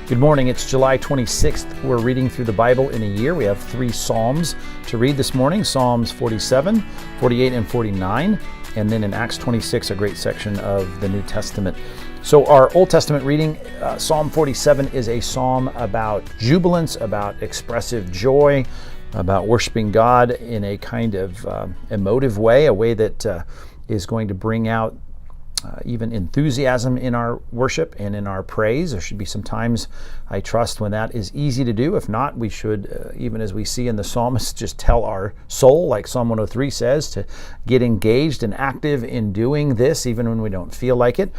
Good morning. It's July 26th. We're reading through the Bible in a year. We have 3 Psalms to read this morning, Psalms 47, 48, and 49. And then in Acts 26, a great section of the New Testament. So our Old Testament reading, Psalm 47 is a psalm about jubilance, about expressive joy, about worshiping God in a kind of emotive way, a way that is going to bring out even enthusiasm in our worship and in our praise. There should be some times, I trust, when that is easy to do. If not, we should, even as we see in the psalmist, just tell our soul, like Psalm 103 says, to get engaged and active in doing this, even when we don't feel like it.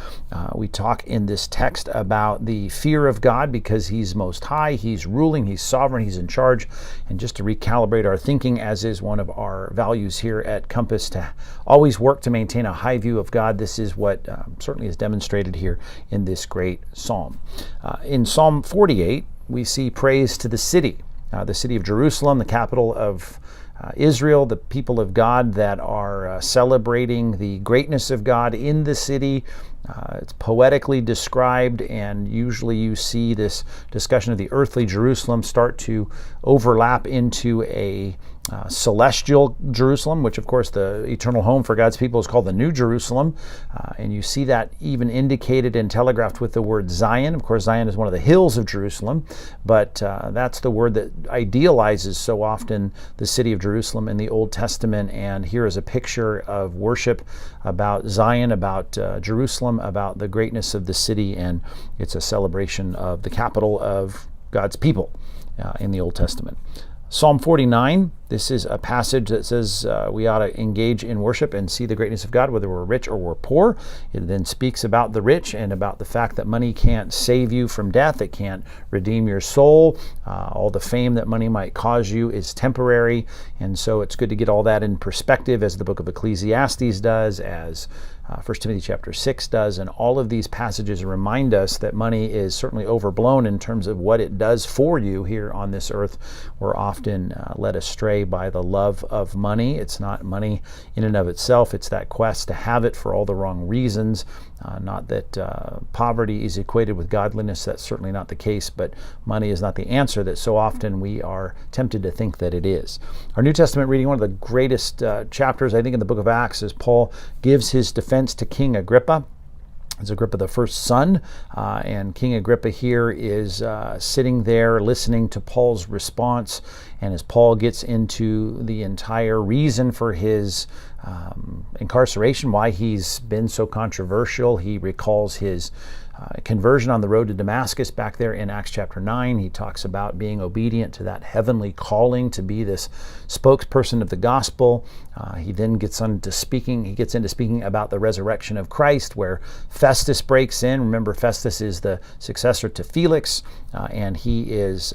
We talk in this text about the fear of God because He's most high, He's ruling, He's sovereign, He's in charge. And just to recalibrate our thinking, as is one of our values here at Compass, to always work to maintain a high view of God. This is what certainly is demonstrated here in this great psalm. In Psalm 48, we see praise to the city of Jerusalem, the capital of Israel, the people of God that are celebrating the greatness of God in the city. It's poetically described, and usually you see this discussion of the earthly Jerusalem start to overlap into a celestial Jerusalem, which of course the eternal home for God's people is called the New Jerusalem. And you see that even indicated and telegraphed with the word Zion. Of course, Zion is one of the hills of Jerusalem, but that's the word that idealizes so often the city of Jerusalem in the Old Testament. And here is a picture of worship about Zion, about Jerusalem, about the greatness of the city, and it's a celebration of the capital of God's people in the Old Testament. Psalm 49, this is a passage that says we ought to engage in worship and see the greatness of God, whether we're rich or we're poor. It then speaks about the rich and about the fact that money can't save you from death. It can't redeem your soul. All the fame that money might cause you is temporary. And so it's good to get all that in perspective, as the book of Ecclesiastes does, as 1 Timothy chapter 6 does, and all of these passages remind us that money is certainly overblown in terms of what it does for you here on this earth. We're often led astray by the love of money. It's not money in and of itself. It's that quest to have it for all the wrong reasons. Not that poverty is equated with godliness. That's certainly not the case, but money is not the answer that so often we are tempted to think that it is. Our New Testament reading, one of the greatest chapters, I think, in the book of Acts, is Paul gives his defense to King Agrippa. It's Agrippa the first son, and King Agrippa here is sitting there listening to Paul's response. And as Paul gets into the entire reason for his incarceration, why he's been so controversial, he recalls his conversion on the road to Damascus back there in Acts chapter 9. He talks about being obedient to that heavenly calling to be this spokesperson of the gospel. He then gets into speaking about the resurrection of Christ, where Festus breaks in. Remember, Festus is the successor to Felix, and he is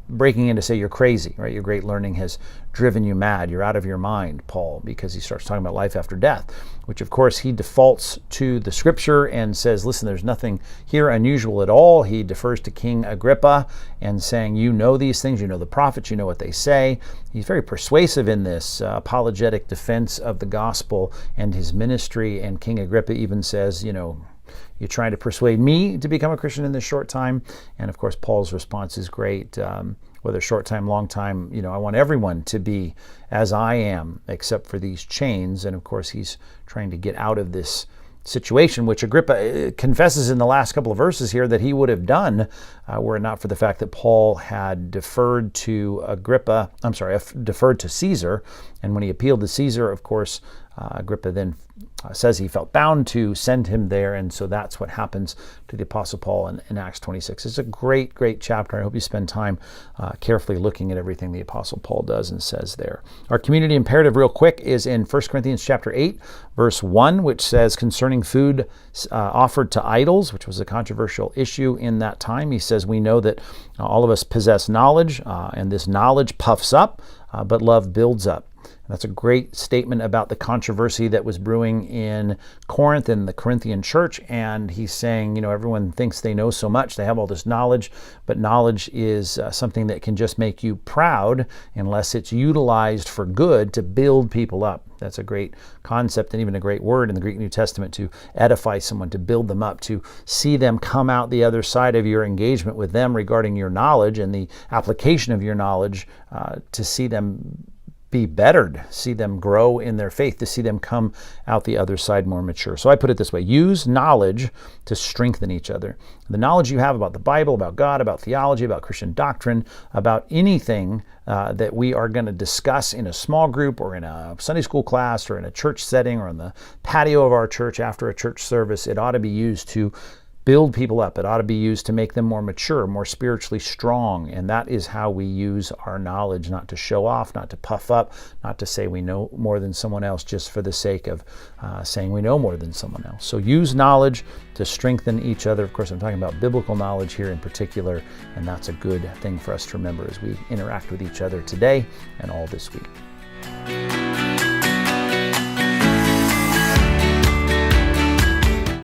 breaking in to say, you're crazy, right? Your great learning has driven you mad. You're out of your mind, Paul, because he starts talking about life after death, which of course he defaults to the scripture and says, listen, there's nothing here unusual at all. He defers to King Agrippa and saying, you know these things, you know the prophets, you know what they say. He's very persuasive in this apologetic defense of the gospel and his ministry. And King Agrippa even says, you're trying to persuade me to become a Christian in this short time. And of course, Paul's response is great. Whether short time, long time, I want everyone to be as I am, except for these chains. And of course, he's trying to get out of this situation, which Agrippa confesses in the last couple of verses here that he would have done were it not for the fact that Paul had deferred to Caesar. And when he appealed to Caesar, of course, Agrippa then says he felt bound to send him there. And so that's what happens to the Apostle Paul in Acts 26. It's a great, great chapter. I hope you spend time carefully looking at everything the Apostle Paul does and says there. Our community imperative real quick is in 1 Corinthians chapter 8, verse 1, which says concerning food offered to idols, which was a controversial issue in that time. He says, we know that all of us possess knowledge, and this knowledge puffs up, but love builds up. That's a great statement about the controversy that was brewing in Corinth and the Corinthian church. And he's saying, everyone thinks they know so much, they have all this knowledge, but knowledge is something that can just make you proud unless it's utilized for good to build people up. That's a great concept and even a great word in the Greek New Testament, to edify someone, to build them up, to see them come out the other side of your engagement with them regarding your knowledge and the application of your knowledge, to see them be bettered, see them grow in their faith, to see them come out the other side more mature. So I put it this way: use knowledge to strengthen each other. The knowledge you have about the Bible, about God, about theology, about Christian doctrine, about anything that we are going to discuss in a small group or in a Sunday school class or in a church setting or on the patio of our church after a church service, it ought to be used to build people up. It ought to be used to make them more mature, more spiritually strong. And that is how we use our knowledge, not to show off, not to puff up, not to say we know more than someone else just for the sake of saying we know more than someone else. So use knowledge to strengthen each other. Of course, I'm talking about biblical knowledge here in particular, and that's a good thing for us to remember as we interact with each other today and all this week.